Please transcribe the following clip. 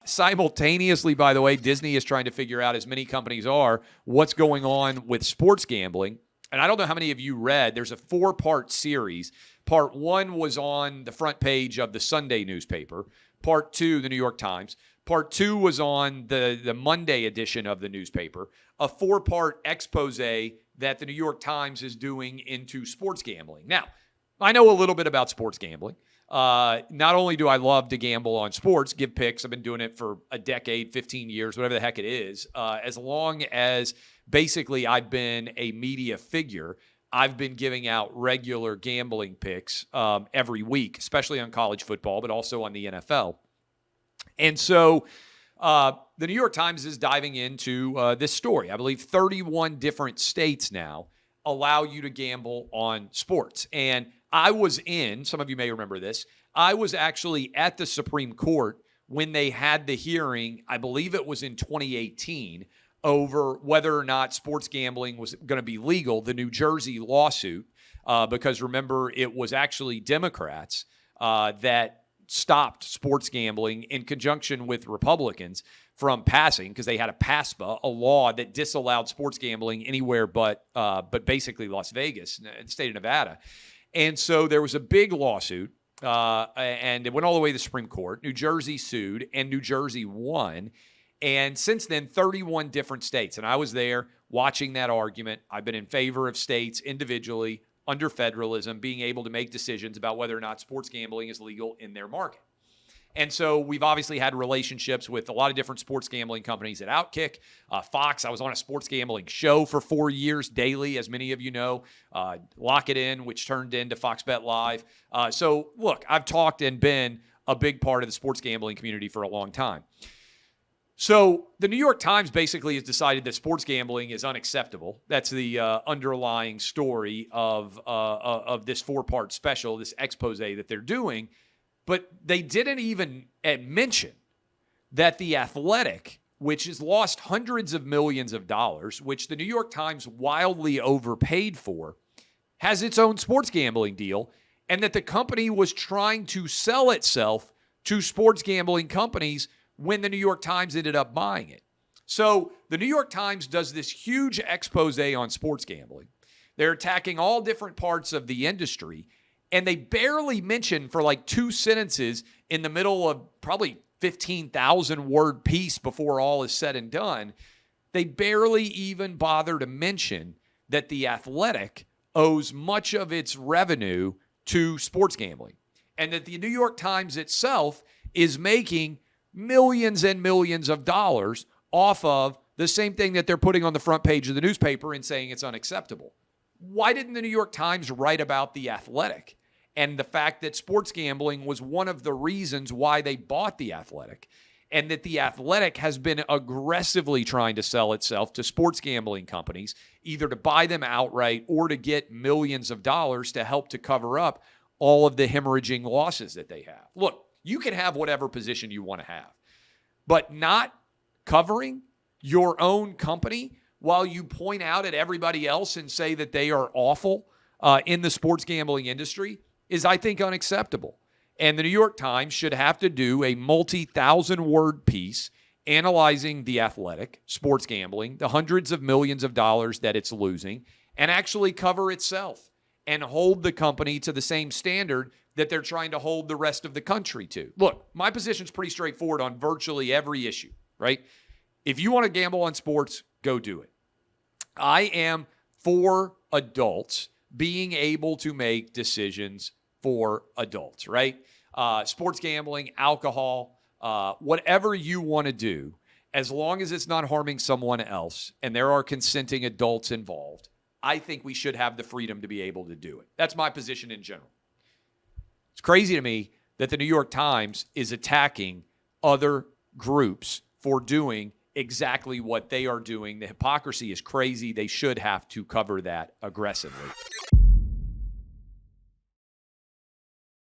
Simultaneously, by the way, Disney is trying to figure out, as many companies are, what's going on with sports gambling. And I don't know how many of you read, there's a 4-part series. Part 1 was on the front page of the Sunday newspaper. Part 2, the New York Times. Part 2 was on the Monday edition of the newspaper. A 4-part expose that the New York Times is doing into sports gambling. Now, I know a little bit about sports gambling. Not only do I love to gamble on sports, give picks, I've been doing it for a decade, 15 years, whatever the heck it is. As long as basically I've been a media figure, I've been giving out regular gambling picks every week, especially on college football, but also on the NFL. And so the New York Times is diving into this story. I believe 31 different states now allow you to gamble on sports. And I was some of you may remember this, I was actually at the Supreme Court when they had the hearing, I believe it was in 2018, over whether or not sports gambling was going to be legal, the New Jersey lawsuit, because remember, it was actually Democrats that stopped sports gambling in conjunction with Republicans from passing, because they had a PASPA, a law that disallowed sports gambling anywhere but basically Las Vegas, the state of Nevada. And so there was a big lawsuit, and it went all the way to the Supreme Court. New Jersey sued, and New Jersey won. And since then, 31 different states. And I was there watching that argument. I've been in favor of states individually, under federalism, being able to make decisions about whether or not sports gambling is legal in their market. And so we've obviously had relationships with a lot of different sports gambling companies at Outkick. Fox, I was on a sports gambling show for 4 years daily, as many of you know. Lock It In, which turned into Fox Bet Live. So look, I've talked and been a big part of the sports gambling community for a long time. So the New York Times basically has decided that sports gambling is unacceptable. That's the underlying story of this 4-part special, this expose that they're doing. But they didn't even mention that The Athletic, which has lost hundreds of millions of dollars, which the New York Times wildly overpaid for, has its own sports gambling deal, and that the company was trying to sell itself to sports gambling companies when the New York Times ended up buying it. So the New York Times does this huge expose on sports gambling. They're attacking all different parts of the industry, and they barely mention, for like 2 sentences in the middle of probably 15,000 word piece before all is said and done, they barely even bother to mention that The Athletic owes much of its revenue to sports gambling, and that the New York Times itself is making millions and millions of dollars off of the same thing that they're putting on the front page of the newspaper and saying it's unacceptable. Why didn't the New York Times write about The Athletic and the fact that sports gambling was one of the reasons why they bought The Athletic, and that The Athletic has been aggressively trying to sell itself to sports gambling companies, either to buy them outright or to get millions of dollars to help to cover up all of the hemorrhaging losses that they have? Look, you can have whatever position you want to have, but not covering your own company while you point out at everybody else and say that they are awful in the sports gambling industry is, I think, unacceptable. And the New York Times should have to do a multi-thousand-word piece analyzing The Athletic, sports gambling, the hundreds of millions of dollars that it's losing, and actually cover itself and hold the company to the same standard that they're trying to hold the rest of the country to. Look, my position's pretty straightforward on virtually every issue, right? If you want to gamble on sports, go do it. I am for adults being able to make decisions for adults, right? Sports gambling, alcohol, whatever you want to do, as long as it's not harming someone else and there are consenting adults involved, I think we should have the freedom to be able to do it. That's my position in general. It's crazy to me that the New York Times is attacking other groups for doing exactly what they are doing. The hypocrisy is crazy. They should have to cover that aggressively.